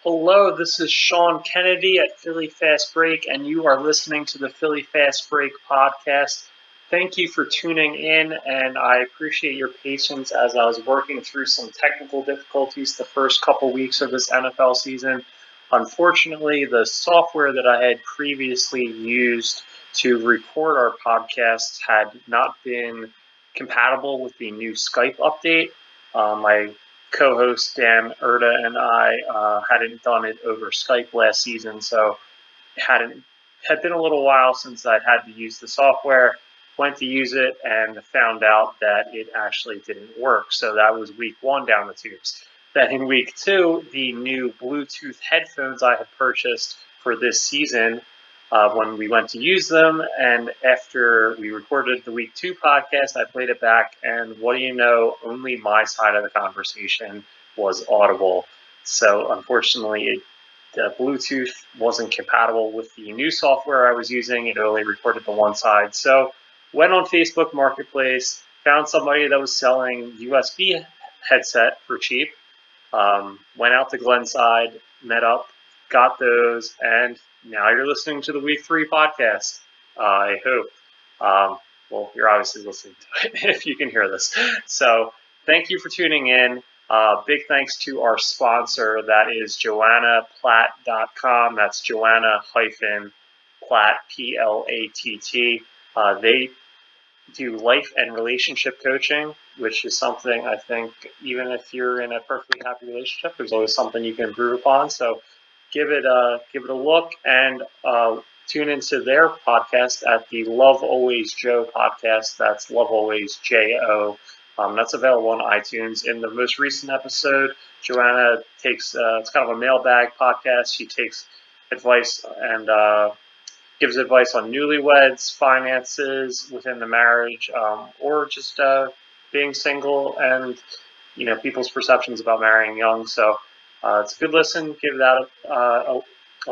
Hello, this is Sean Kennedy at Philly Fast Break, and you are listening to the Philly Fast Break podcast. Thank you for tuning in, and I appreciate your patience as I was working through some technical difficulties the first couple weeks of this NFL season. Unfortunately, the software that I had previously used to record our podcasts had not been compatible with the new Skype update. My co-host Dan Urda and I hadn't done it over Skype last season, so it had been a little while since I'd had to use the software. Went to use it and found out that it actually didn't work. So that was week one down the tubes. Then in week two, the new Bluetooth headphones I had purchased for this season, when we went to use them, and after we recorded the week two podcast, I played it back, and what do you know, only my side of the conversation was audible. So unfortunately, the Bluetooth wasn't compatible with the new software I was using. It only recorded the one side. So went on Facebook Marketplace, found somebody that was selling USB headset for cheap, went out to Glenside, met up, got those, and now you're listening to the Week 3 podcast, I hope. Well, you're obviously listening to it if you can hear this. So thank you for tuning in. Big thanks to our sponsor, that is JoannaPlatt.com. That's Joanna-Platt, Platt. They do life and relationship coaching, which is something I think even if you're in a perfectly happy relationship, there's always something you can improve upon. So give it a look and tune into their podcast at the Love Always Joe podcast. That's Love Always JO. That's available on iTunes. In the most recent episode, Joanna takes it's kind of a mailbag podcast. She takes advice and gives advice on newlyweds, finances within the marriage, or just being single and people's perceptions about marrying young. So it's a good listen. Give that a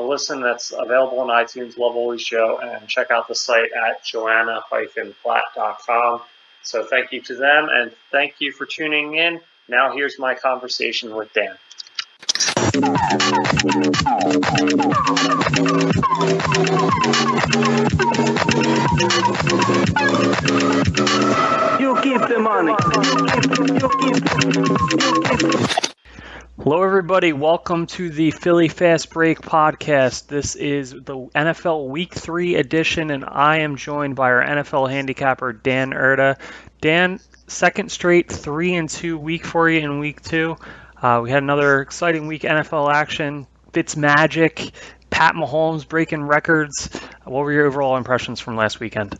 listen. That's available on iTunes, Love Always Joe, and check out the site at Joanna-Platt.com. So thank you to them, and thank you for tuning in. Now here's my conversation with Dan. You keep the money. Hello, everybody. Welcome to the Philly Fast Break podcast. This is the NFL Week 3 edition, and I am joined by our NFL handicapper, Dan Urda. Dan, second straight 3-2 week for you in Week 2. We had another exciting week NFL action. Fitzmagic, Pat Mahomes breaking records. What were your overall impressions from last weekend?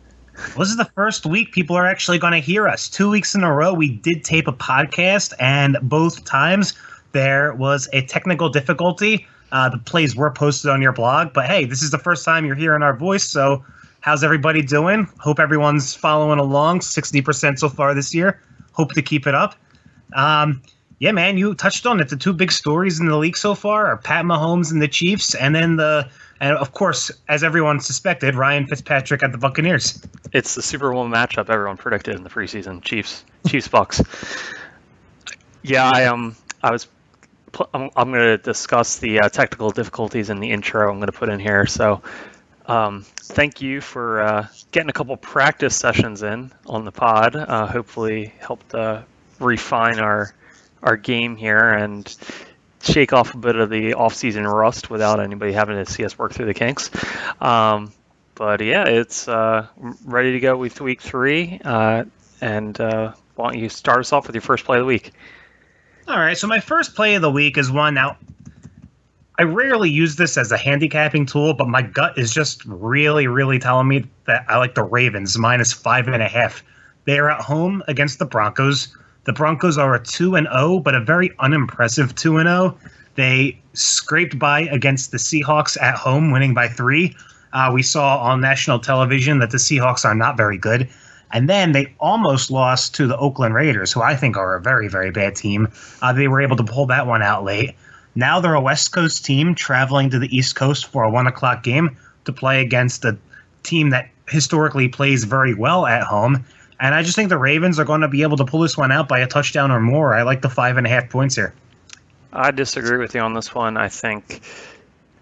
This is the first week people are actually going to hear us. 2 weeks in a row, we did tape a podcast, and both times there was a technical difficulty. The plays were posted on your blog, but hey, this is the first time you're hearing our voice, so how's everybody doing? Hope everyone's following along. 60% so far this year. Hope to keep it up. Yeah, man, you touched on it. The two big stories in the league so far are Pat Mahomes and the Chiefs, and then and of course, as everyone suspected, Ryan Fitzpatrick at the Buccaneers. It's the Super Bowl matchup everyone predicted in the preseason. Chiefs Bucks. Yeah, I'm going to discuss the technical difficulties in the intro I'm going to put in here. So thank you for getting a couple practice sessions in on the pod. Hopefully helped refine our game here and shake off a bit of the off-season rust without anybody having to see us work through the kinks. But yeah, it's ready to go with Week 3. And why don't you start us off with your first play of the week? All right, so my first play of the week is one. Now, I rarely use this as a handicapping tool, but my gut is just really, really telling me that I like the Ravens, -5.5. They are at home against the Broncos. The Broncos are a 2-0, but a very unimpressive 2-0. They scraped by against the Seahawks at home, winning by 3. We saw on national television that the Seahawks are not very good. And then they almost lost to the Oakland Raiders, who I think are a very, very bad team. They were able to pull that one out late. Now they're a West Coast team traveling to the East Coast for a 1 o'clock game to play against a team that historically plays very well at home. And I just think the Ravens are going to be able to pull this one out by a touchdown or more. I like the 5.5 points here. I disagree with you on this one. I think,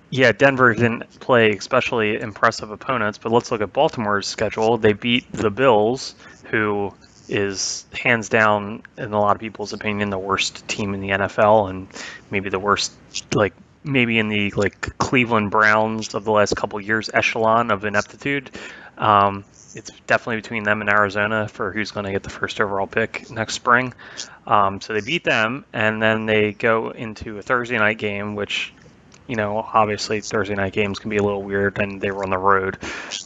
yeah, Denver didn't play especially impressive opponents, but let's look at Baltimore's schedule. They beat the Bills, who is hands down, in a lot of people's opinion, the worst team in the NFL, and maybe the worst, like maybe in the Cleveland Browns of the last couple years echelon of ineptitude. It's definitely between them and Arizona for who's going to get the first overall pick next spring. So they beat them, and then they go into a Thursday night game, which, obviously Thursday night games can be a little weird, and they were on the road.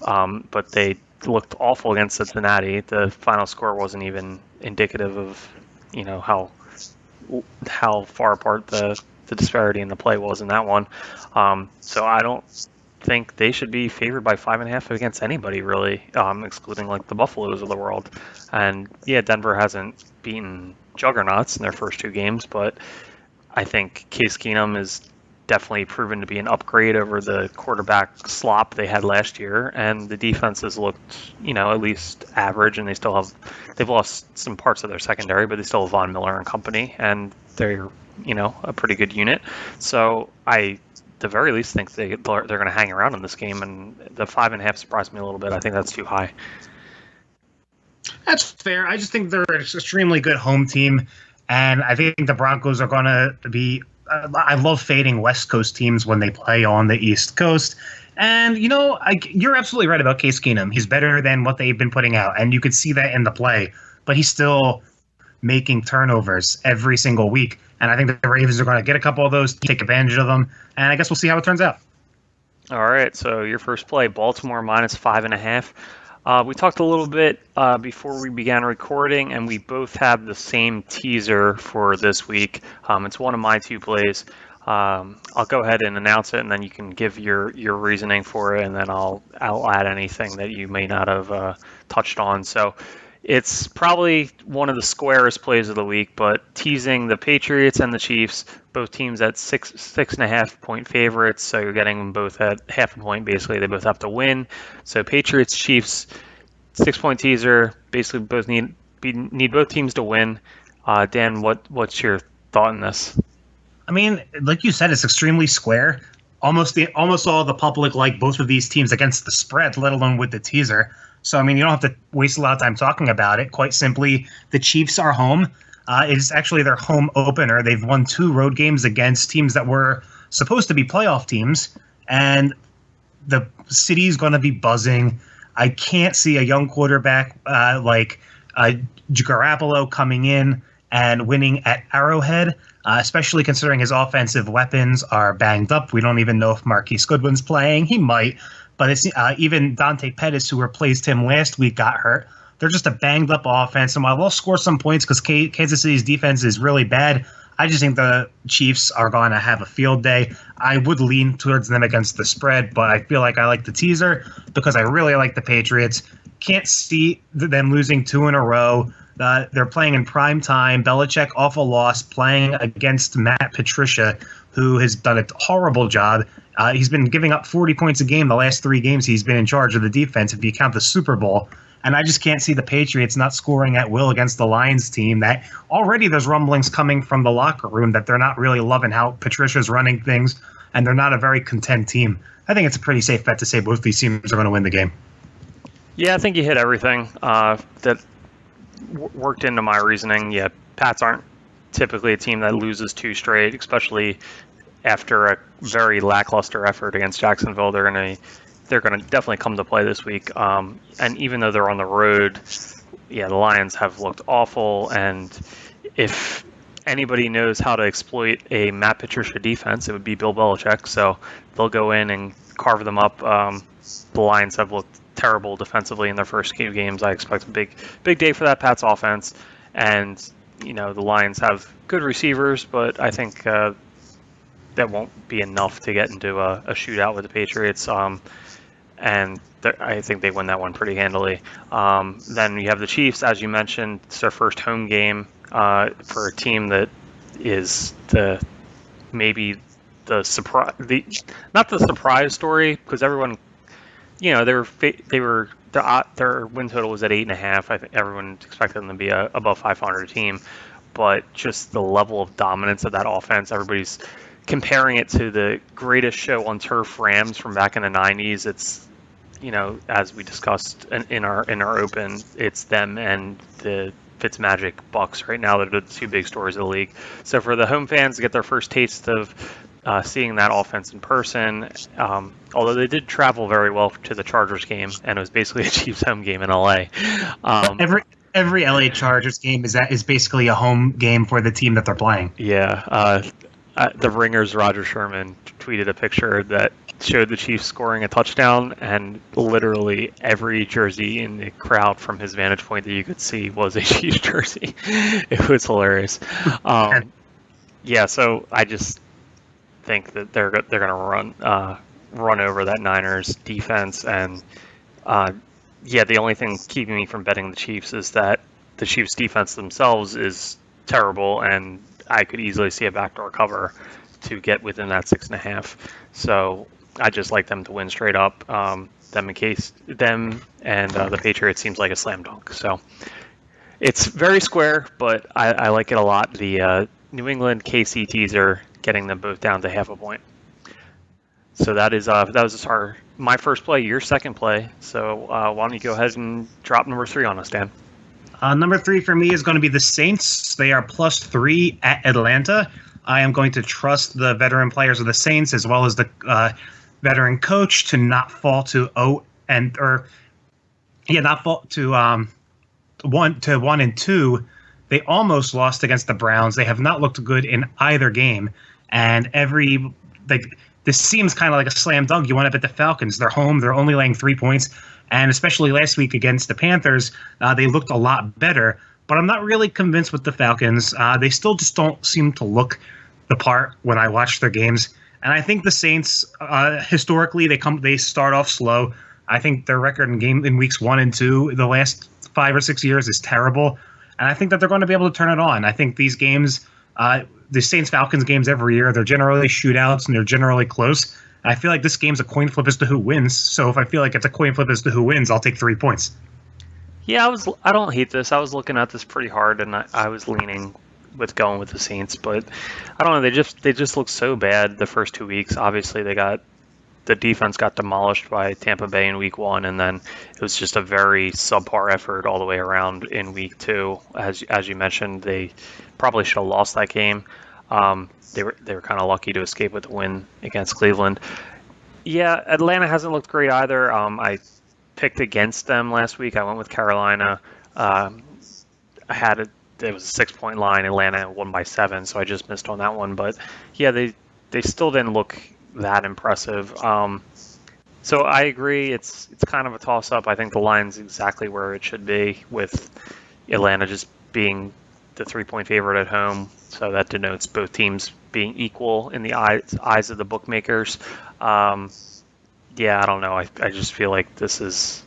But they looked awful against Cincinnati. The final score wasn't even indicative of, how far apart the disparity in the play was in that one. So I don't think they should be favored by 5.5 against anybody, really, excluding the Buffaloes of the world. And yeah, Denver hasn't beaten juggernauts in their first 2 games, but I think Case Keenum is definitely proven to be an upgrade over the quarterback slop they had last year, and the defense has looked, at least average, and they've lost some parts of their secondary, but they still have Von Miller and company, and they're, a pretty good unit. So I, at the very least, think they're going to hang around in this game, and the 5.5 surprised me a little bit. I think that's too high. That's fair. I just think they're an extremely good home team, and I think the Broncos are going to be. I love fading West Coast teams when they play on the East Coast. And, you're absolutely right about Case Keenum. He's better than what they've been putting out, and you could see that in the play. But he's still making turnovers every single week. And I think the Ravens are going to get a couple of those, take advantage of them, and I guess we'll see how it turns out. All right, so your first play, Baltimore minus 5.5. We talked a little bit before we began recording, and we both have the same teaser for this week. It's one of my 2 plays. I'll go ahead and announce it, and then you can give your reasoning for it, and then I'll add anything that you may not have touched on. So it's probably one of the squarest plays of the week, but teasing the Patriots and the Chiefs, both teams at 6.5 point favorites. So you're getting them both at half a point. Basically, they both have to win. So Patriots, Chiefs, 6 point teaser. Basically, both need both teams to win. Dan, what's your thought on this? I mean, like you said, it's extremely square. Almost all the public like both of these teams against the spread, let alone with the teaser. So, I mean, you don't have to waste a lot of time talking about it. Quite simply, the Chiefs are home. It's actually their home opener. They've won 2 road games against teams that were supposed to be playoff teams, and the city's going to be buzzing. I can't see a young quarterback like Garoppolo coming in and winning at Arrowhead, especially considering his offensive weapons are banged up. We don't even know if Marquise Goodwin's playing. He might. But it's even Dante Pettis, who replaced him last week, got hurt. They're just a banged-up offense, and while they'll score some points because Kansas City's defense is really bad, I just think the Chiefs are going to have a field day. I would lean towards them against the spread, but I feel like I like the teaser because I really like the Patriots. Can't see them losing 2 in a row. They're playing in prime time. Belichick, awful loss, playing against Matt Patricia, who has done a horrible job. He's been giving up 40 points a game the last 3 games he's been in charge of the defense, if you count the Super Bowl. And I just can't see the Patriots not scoring at will against the Lions team. That already there's rumblings coming from the locker room that they're not really loving how Patricia's running things, and they're not a very content team. I think it's a pretty safe bet to say both these teams are going to win the game. Yeah, I think you hit everything that worked into my reasoning. Yeah, Pats aren't typically a team that loses 2 straight, especially after a very lackluster effort against Jacksonville. They're going to definitely come to play this week. And even though they're on the road, yeah, the Lions have looked awful. And if anybody knows how to exploit a Matt Patricia defense, it would be Bill Belichick. So they'll go in and carve them up. The Lions have looked terrible defensively in their first 2 games. I expect a big day for that Pats offense. And, the Lions have good receivers, but I think that won't be enough to get into a shootout with the Patriots. And I think they win that one pretty handily. Then you have the Chiefs, as you mentioned. It's their first home game for a team that is maybe the surprise, not the surprise story, because everyone, their win total was at 8.5. I think everyone expected them to be above 500 team, but just the level of dominance of that offense, everybody's comparing it to the greatest show on turf Rams from back in the 90s. It's, as we discussed in our open, it's them and the Fitzmagic Bucks right now that are the two big stories of the league. So for the home fans to get their first taste of seeing that offense in person, although they did travel very well to the Chargers game, and it was basically a Chiefs home game in LA. Every LA Chargers game is basically a home game for the team that they're playing. Yeah, the Ringers Roger Sherman tweeted a picture that showed the Chiefs scoring a touchdown, and literally every jersey in the crowd from his vantage point that you could see was a Chiefs jersey. It was hilarious. Yeah, so I just think that they're going to run over that Niners defense, and the only thing keeping me from betting the Chiefs is that the Chiefs defense themselves is terrible, and I could easily see a backdoor cover to get within that 6.5. So I just like them to win straight up. Them and the Patriots seems like a slam dunk. So it's very square, but I like it a lot. The New England KC teaser, getting them both down to half a point. So that was my first play, your second play. So why don't you go ahead and drop number 3 on us, Dan? Number 3 for me is going to be the Saints. They are +3 at Atlanta. I am going to trust the veteran players of the Saints as well as the veteran coach to not fall to 1 and 2. They almost lost against the Browns. They have not looked good in either game, and this seems kind of like a slam dunk. You want to bet the Falcons. They're home. They're only laying 3 points, and especially last week against the Panthers, they looked a lot better. But I'm not really convinced with the Falcons. They still just don't seem to look the part when I watch their games. And I think the Saints, historically, they start off slow. I think their record in weeks 1 and 2 the last 5 or 6 years is terrible. And I think that they're going to be able to turn it on. I think these games, the Saints-Falcons games every year, they're generally shootouts and they're generally close. I feel like this game's a coin flip as to who wins. So if I feel like it's a coin flip as to who wins, I'll take 3 points. Yeah, I don't hate this. I was looking at this pretty hard, and I was leaning with going with the Saints, but I don't know. They just look so bad the first 2 weeks. Obviously, the defense got demolished by Tampa Bay in week 1, and then it was just a very subpar effort all the way around in week 2. As you mentioned, they probably should have lost that game. They were kind of lucky to escape with a win against Cleveland. Yeah, Atlanta hasn't looked great either. I picked against them last week. I went with Carolina. It was a 6-point line. Atlanta won by 7, so I just missed on that one. But yeah, they still didn't look that impressive. So I agree. It's kind of a toss up. I think the line's exactly where it should be, with Atlanta just being the 3-point favorite at home. So that denotes both teams being equal in the eyes of the bookmakers. Yeah, I don't know. I just feel like this is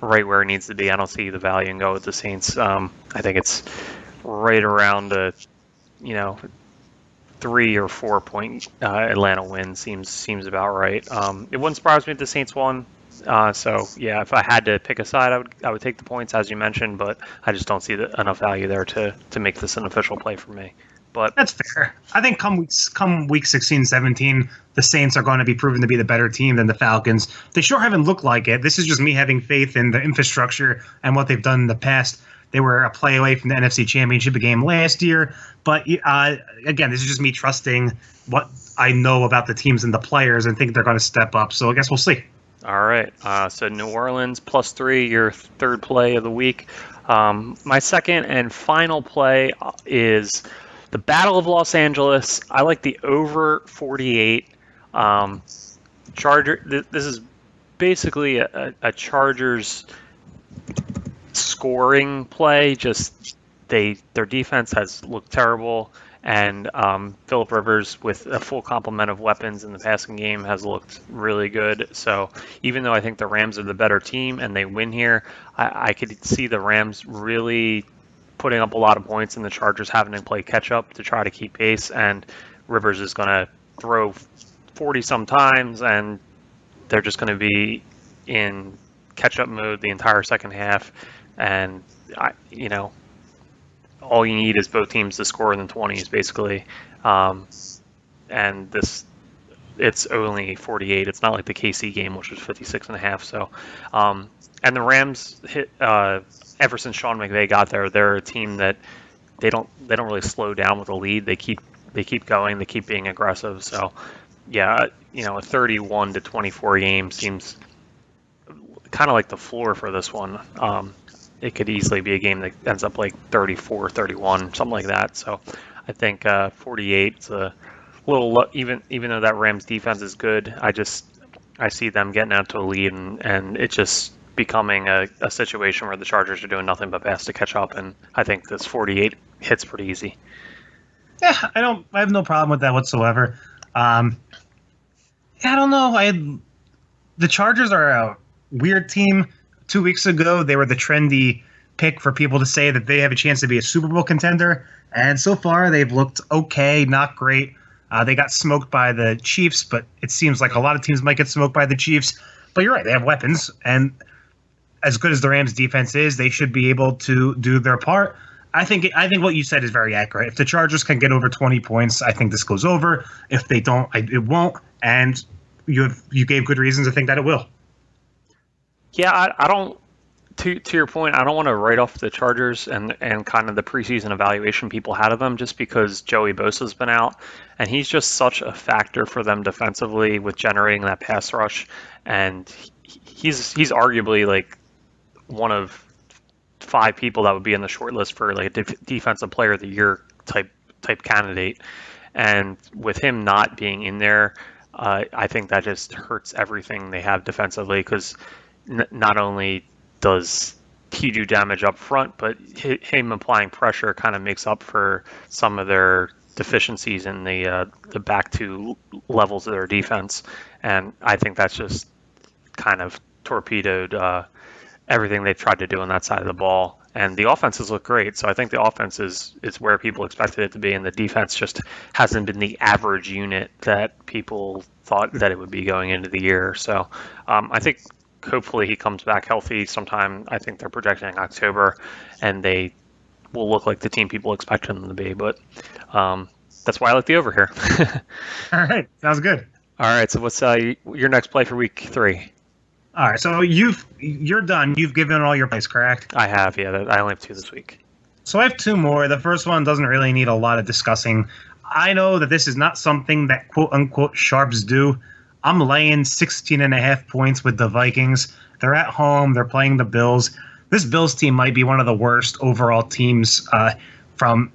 right where it needs to be. I don't see the value and go with the Saints. I think it's right around a 3 or 4 point Atlanta win seems about right. It wouldn't surprise me if the Saints won. So yeah, if I had to pick a side, I would take the points, as you mentioned, but I just don't see enough value there to make this an official play for me. But that's fair. I think come week 16, 17, the Saints are going to be proven to be the better team than the Falcons. They sure haven't looked like it. This is just me having faith in the infrastructure and what they've done in the past. They were a play away from the NFC Championship game last year. But again, this is just me trusting what I know about the teams and the players and think they're going to step up. So I guess we'll see. All right. So New Orleans +3, your third play of the week. My second and final play is the Battle of Los Angeles. I like the over 48. This is basically a Chargers scoring play. Just their defense has looked terrible, and Phillip Rivers, with a full complement of weapons in the passing game, has looked really good. So even though I think the Rams are the better team and they win here, I could see the Rams really putting up a lot of points and the Chargers having to play catch up to try to keep pace, and Rivers is going to throw 40 sometimes, and they're just going to be in catch up mode the entire second half. And all you need is both teams to score in the 20s, basically. And it's only 48. It's not like the KC game, which was 56.5. So, and the Rams hit ever since Sean McVay got there, they're a team that they don't really slow down with a lead. They keep going. They keep being aggressive. So, yeah, a 31-24 game seems kind of like the floor for this one. It could easily be a game that ends up like 34-31, something like that. So, I think 48 is a little even though that Rams defense is good. I see them getting out to a lead and it just becoming a situation where the Chargers are doing nothing but pass to catch up, and I think this 48 hits pretty easy. Yeah, I have no problem with that whatsoever. I don't know. The Chargers are a weird team. 2 weeks ago, they were the trendy pick for people to say that they have a chance to be a Super Bowl contender, and so far they've looked okay, not great. They got smoked by the Chiefs, but it seems like a lot of teams might get smoked by the Chiefs. But you're right, they have weapons, and as good as the Rams defense is, they should be able to do their part. I think what you said is very accurate. If the Chargers can get over 20 points, I think this goes over. If they don't, it won't. And you gave good reasons to think that it will. Yeah, I don't. To your point, I don't want to write off the Chargers and kind of the preseason evaluation people had of them just because Joey Bosa's been out, and he's just such a factor for them defensively with generating that pass rush, and he's arguably like one of 5 people that would be in the short list for like a defensive player of the year type candidate, and with him not being in there, I think that just hurts everything they have defensively because not only does he do damage up front, but him applying pressure kind of makes up for some of their deficiencies in the back 2 levels of their defense, and I think that's just kind of torpedoed everything they've tried to do on that side of the ball. And the offenses look great, so I think the offense is where people expected it to be, and the defense just hasn't been the average unit that people thought that it would be going into the year. So I think hopefully he comes back healthy sometime. I think they're projecting October, and they will look like the team people expect them to be. But that's why I like the over here. All right, sounds good. All right, so what's your next play for week 3? All right, so you're done. You've given all your plays, correct? I have, yeah. I only have 2 this week. So I have 2 more. The first one doesn't really need a lot of discussing. I know that this is not something that quote-unquote sharps do. I'm laying 16.5 points with the Vikings. They're at home. They're playing the Bills. This Bills team might be one of the worst overall teams from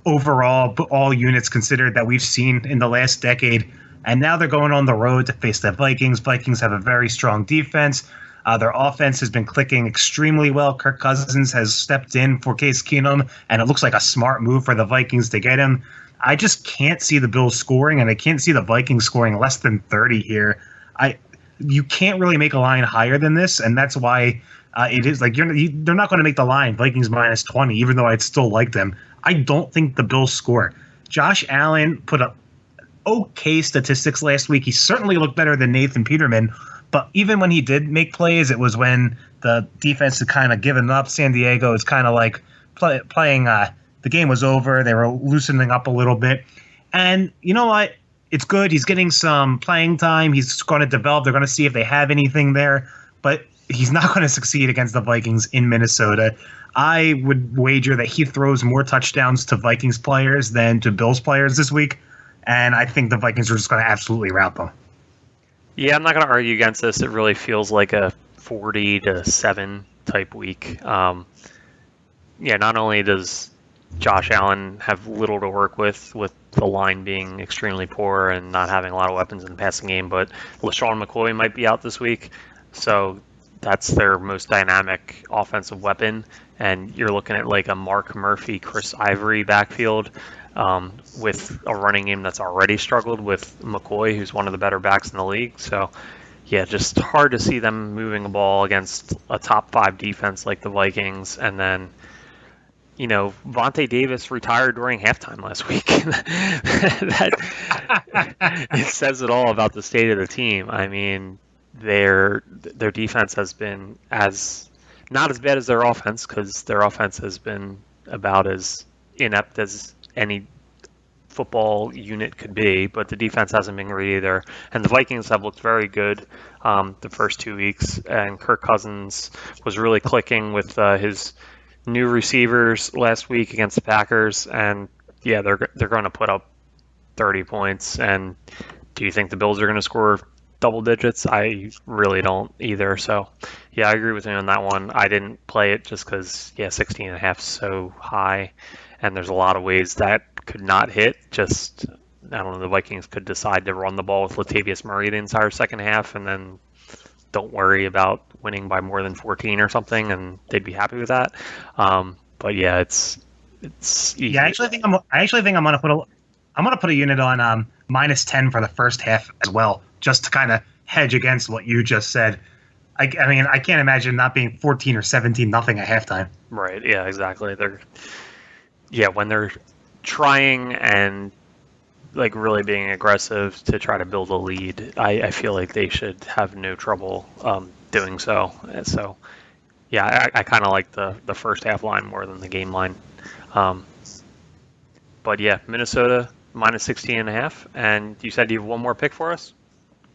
overall all units considered that we've seen in the last decade. And now they're going on the road to face the Vikings. Vikings have a very strong defense. Their offense has been clicking extremely well. Kirk Cousins has stepped in for Case Keenum, and it looks like a smart move for the Vikings to get him. I just can't see the Bills scoring, and I can't see the Vikings scoring less than 30 here. You can't really make a line higher than this, and that's why it is like they're not going to make the line Vikings minus 20, even though I'd still like them. I don't think the Bills score. Josh Allen put up okay statistics last week. He certainly looked better than Nathan Peterman, but even when he did make plays, it was when the defense had kind of given up. San Diego is kind of like playing. The game was over. They were loosening up a little bit, and you know what? It's good. He's getting some playing time. He's going to develop. They're going to see if they have anything there, but he's not going to succeed against the Vikings in Minnesota. I would wager that he throws more touchdowns to Vikings players than to Bills players this week, and I think the Vikings are just going to absolutely rout them. Yeah, I'm not going to argue against this. It really feels like a 40-7 type week. Not only does Josh Allen have little to work with the line being extremely poor and not having a lot of weapons in the passing game, but LaShawn McCoy might be out this week, so that's their most dynamic offensive weapon, and you're looking at like a Mark Murphy, Chris Ivory backfield with a running game that's already struggled with McCoy, who's one of the better backs in the league. So yeah, just hard to see them moving a ball against a top 5 defense like the Vikings. And then, Vontae Davis retired during halftime last week. It says it all about the state of the team. I mean, their defense has been not as bad as their offense, because their offense has been about as inept as any football unit could be, but the defense hasn't been great either. And the Vikings have looked very good the first 2 weeks, and Kirk Cousins was really clicking with his new receivers last week against the Packers, and yeah, they're going to put up 30 points. And do you think the Bills are going to score double digits? I really don't either. So yeah, I agree with you on that one. I didn't play it just because 16.5 is so high, and there's a lot of ways that could not hit. Just, I don't know, the Vikings could decide to run the ball with Latavius Murray the entire second half and then don't worry about winning by more than 14 or something, and they'd be happy with that. But yeah, it's easy. Yeah, I actually think I'm gonna put a unit on -10 for the first half as well, just to kind of hedge against what you just said. I mean, I can't imagine not being 14 or 17 nothing at halftime. Right. Yeah. Exactly. When they're trying and like really being aggressive to try to build a lead, I feel like they should have no trouble doing so. So yeah, I kind of like the first half line more than the game line. But yeah, Minnesota -16.5, and you said you have one more pick for us?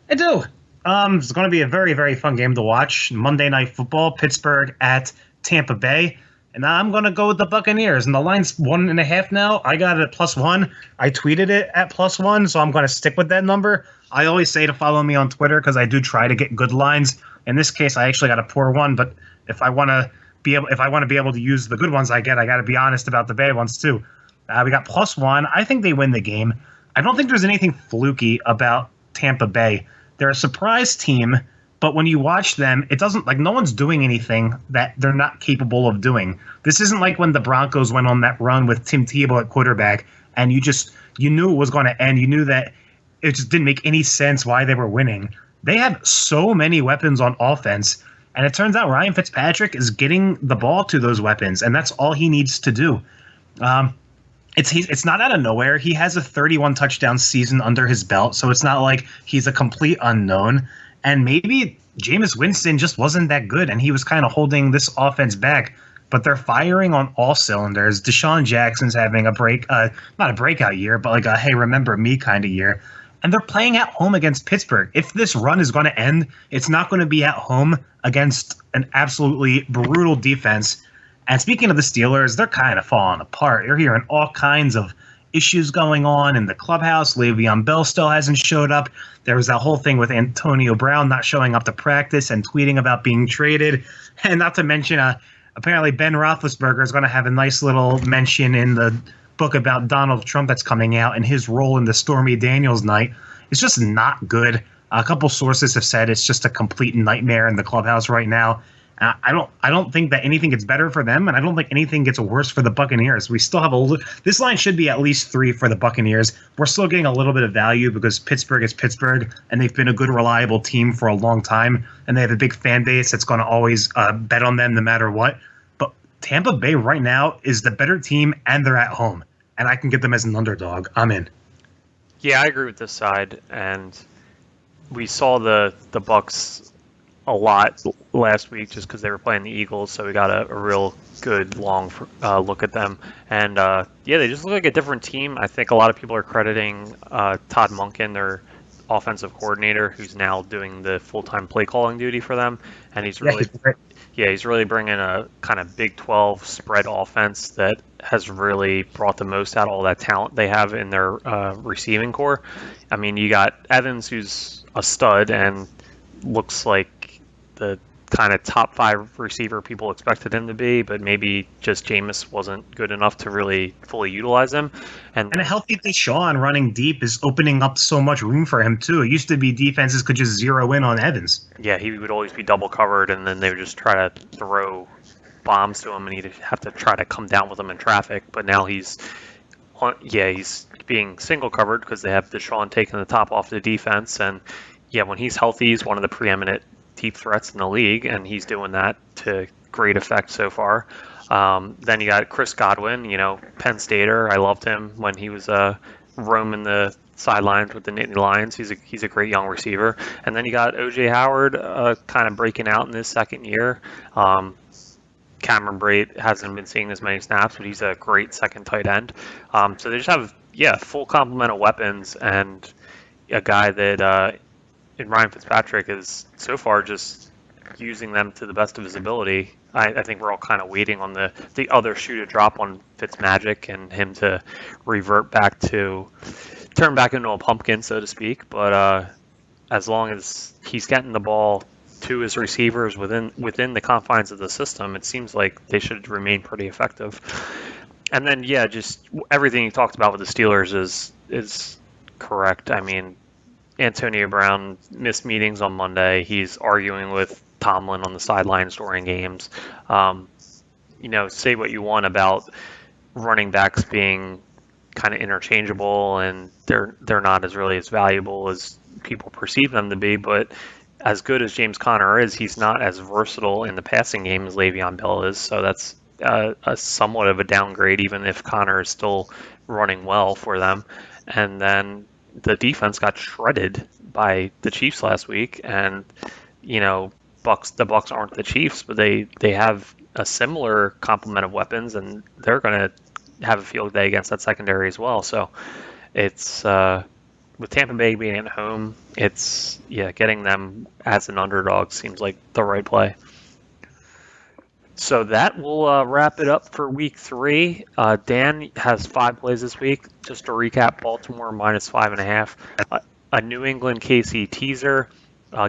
I do. It's going to be a very, very fun game to watch. Monday Night Football, Pittsburgh at Tampa Bay. And I'm going to go with the Buccaneers. And the line's 1.5 now. I got it at +1. I tweeted it at +1, so I'm going to stick with that number. I always say to follow me on Twitter because I do try to get good lines. In this case, I actually got a poor one, but if I want to be able to use the good ones I get, I got to be honest about the bad ones too. We got +1. I think they win the game. I don't think there's anything fluky about Tampa Bay. They're a surprise team, but when you watch them, it doesn't, like, no one's doing anything that they're not capable of doing. This isn't like when the Broncos went on that run with Tim Tebow at quarterback, and you knew it was going to end. You knew that it just didn't make any sense why they were winning. They have so many weapons on offense, and it turns out Ryan Fitzpatrick is getting the ball to those weapons, and that's all he needs to do. It's not out of nowhere. He has a 31 touchdown season under his belt, so it's not like he's a complete unknown. And maybe Jameis Winston just wasn't that good, and he was kind of holding this offense back. But they're firing on all cylinders. Deshaun Jackson's having not a breakout year, but like a hey, remember me kind of year. And they're playing at home against Pittsburgh. If this run is going to end, it's not going to be at home against an absolutely brutal defense. And speaking of the Steelers, they're kind of falling apart. You're hearing all kinds of issues going on in the clubhouse. Le'Veon Bell still hasn't showed up. There was that whole thing with Antonio Brown not showing up to practice and tweeting about being traded. And not to mention, apparently Ben Roethlisberger is going to have a nice little mention in the book about Donald Trump that's coming out, and his role in the Stormy Daniels night. It's just not good. A couple sources have said it's just a complete nightmare in the clubhouse right now. I don't think that anything gets better for them, and I don't think anything gets worse for the Buccaneers. We still have this line should be at least 3 for the Buccaneers. We're still getting a little bit of value because Pittsburgh is Pittsburgh, and they've been a good, reliable team for a long time, and they have a big fan base that's going to always bet on them no matter what. But Tampa Bay right now is the better team, and they're at home, and I can get them as an underdog. I'm in. Yeah, I agree with this side, and we saw the Bucs a lot last week just because they were playing the Eagles, so we got a real good long look at them. And they just look like a different team. I think a lot of people are crediting Todd Monken, their offensive coordinator, who's now doing the full-time play calling duty for them, and he's really bringing a kind of Big 12 spread offense that has really brought the most out of all that talent they have in their receiving core. I mean, you got Evans, who's a stud and looks like the kind of top 5 receiver people expected him to be, but maybe just Jameis wasn't good enough to really fully utilize him. And a healthy Deshaun running deep is opening up so much room for him too. It used to be defenses could just zero in on Evans. Yeah, he would always be double covered, and then they would just try to throw bombs to him, and he'd have to try to come down with them in traffic. But now he's being single covered because they have Deshaun taking the top off the defense. And yeah, when he's healthy, he's one of the preeminent deep threats in the league, and he's doing that to great effect so far. Then you got Chris Godwin, Penn Stater. I loved him when he was roaming the sidelines with the Nittany Lions. He's a great young receiver. And then you got O.J. Howard kind of breaking out in his second year. Cameron Brate hasn't been seeing as many snaps, but he's a great second tight end. So they just have, full complement of weapons and a guy that in Ryan Fitzpatrick is so far just using them to the best of his ability. I think we're all kind of waiting on the other shoe to drop on Fitzmagic and him to turn back into a pumpkin, so to speak. But as long as he's getting the ball to his receivers within the confines of the system, it seems like they should remain pretty effective. And then, just everything you talked about with the Steelers is correct. I mean, Antonio Brown missed meetings on Monday. He's arguing with Tomlin on the sidelines during games. Say what you want about running backs being kind of interchangeable and they're not really as valuable as people perceive them to be, but as good as James Conner is, he's not as versatile in the passing game as Le'Veon Bell is, so that's a somewhat of a downgrade, even if Conner is still running well for them. And then the defense got shredded by the Chiefs last week, and the Bucs aren't the Chiefs, but they have a similar complement of weapons, and they're going to have a field day against that secondary as well. So it's with Tampa Bay being at home, it's getting them as an underdog seems like the right play. So that will wrap it up for week 3. Dan has 5 plays this week. Just to recap: Baltimore -5.5, a New England KC teaser,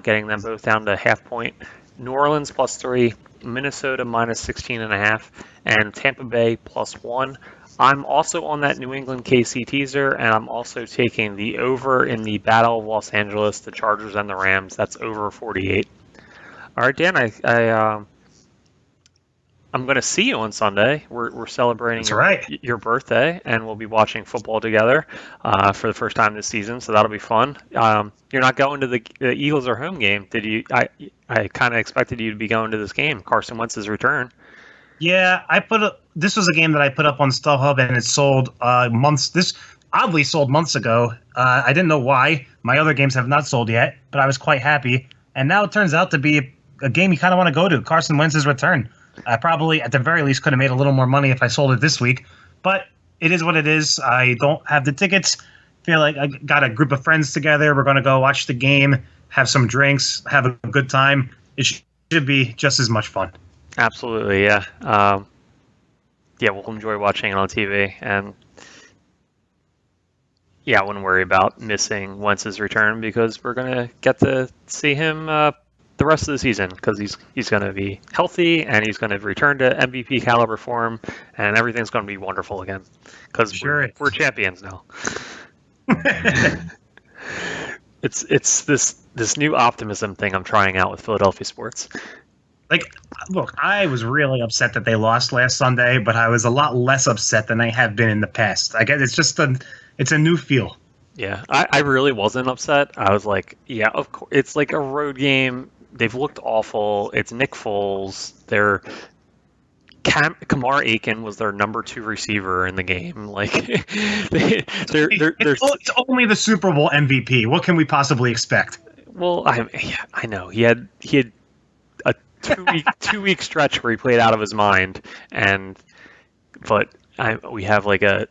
getting them both down to half point. New Orleans +3, Minnesota -16.5, and Tampa Bay +1. I'm also on that New England KC teaser, and I'm also taking the over in the Battle of Los Angeles, the Chargers and the Rams. That's over 48. All right, Dan, I'm going to see you on Sunday. We're celebrating your birthday, and we'll be watching football together for the first time this season, so that'll be fun. You're not going to the Eagles or home game, did you? I kind of expected you to be going to this game, Carson Wentz's return. Yeah, this was a game that I put up on StubHub, and it sold months. This oddly sold months ago. I didn't know why. My other games have not sold yet, but I was quite happy. And now it turns out to be a game you kind of want to go to, Carson Wentz's return. I probably, at the very least, could have made a little more money if I sold it this week. But it is what it is. I don't have the tickets. Feel like I got a group of friends together. We're going to go watch the game, have some drinks, have a good time. It should be just as much fun. Absolutely, yeah. We'll enjoy watching it on TV. And, I wouldn't worry about missing Wentz's return because we're going to get to see him the rest of the season because he's going to be healthy and he's going to return to MVP caliber form and everything's going to be wonderful again because we're champions now. It's this new optimism thing I'm trying out with Philadelphia sports. Look, I was really upset that they lost last Sunday, but I was a lot less upset than I have been in the past. I guess it's just it's a new feel. Yeah, I really wasn't upset. I was like, of course, it's like a road game. They've looked awful. It's Nick Foles. Kamar Aiken was their number 2 receiver in the game. It's only the Super Bowl MVP. What can we possibly expect? Well, I know he had a 2-week stretch where he played out of his mind, but we have like a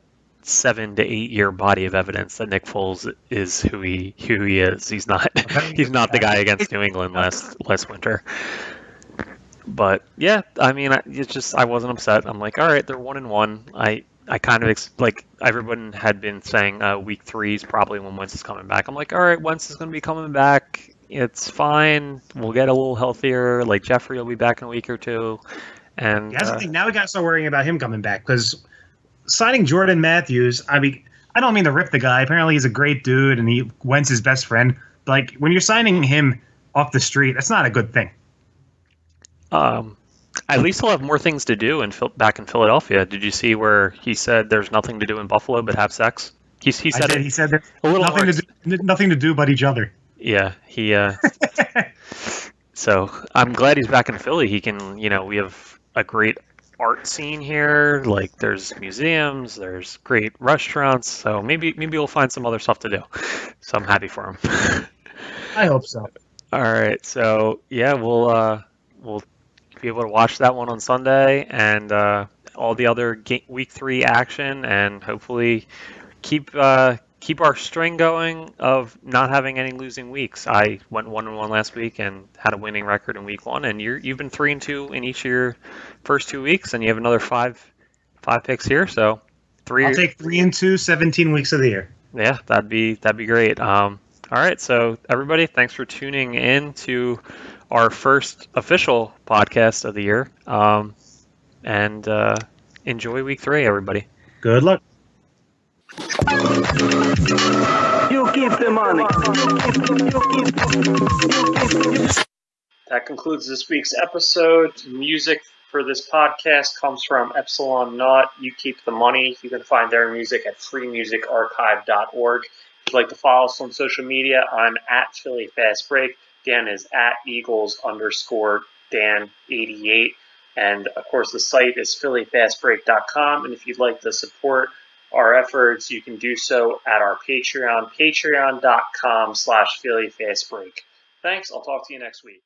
7 to 8 year body of evidence that Nick Foles is who he is. He's not the guy against New England last winter. But I mean, I wasn't upset. I'm like, all right, they're 1-1. I kind of everyone had been saying week 3 is probably when Wentz is coming back. I'm like, all right, Wentz is going to be coming back. It's fine. We'll get a little healthier. Like Jeffrey will be back in a week or 2. And that's the thing. Now we got to start worrying about him coming back because signing Jordan Matthews, I mean, I don't mean to rip the guy. Apparently he's a great dude and Wentz his best friend. But when you're signing him off the street, that's not a good thing. At least he'll have more things to do back in Philadelphia. Did you see where he said there's nothing to do in Buffalo but have sex? He said there's nothing to do but each other. Yeah, so I'm glad he's back in Philly. He can, we have a great art scene here. Like there's museums, there's great restaurants. So maybe we'll find some other stuff to do. So I'm happy for him. I hope so. All right, so we'll be able to watch that one on Sunday and all the other week 3 action, and hopefully keep our string going of not having any losing weeks. I went 1-1 last week and had a winning record in week 1, and you've been 3-2 in each of your first 2 weeks, and you have another five picks here. So I'll take 3-2, 17 weeks of the year. Yeah, that'd be great. All right, so everybody, thanks for tuning in to our first official podcast of the year, and enjoy week 3, everybody. Good luck. You keep the money. That concludes this week's episode. Music for this podcast comes from Epsilon Naught. You Keep the Money. You can find their music at freemusicarchive.org. If you'd like to follow us on social media, I'm at Philly Fast Break. Dan is at Eagles_Dan88. And of course, the site is phillyfastbreak.com. And if you'd like to support our efforts, you can do so at our Patreon, patreon.com/phillyfastbreak. Thanks. I'll talk to you next week.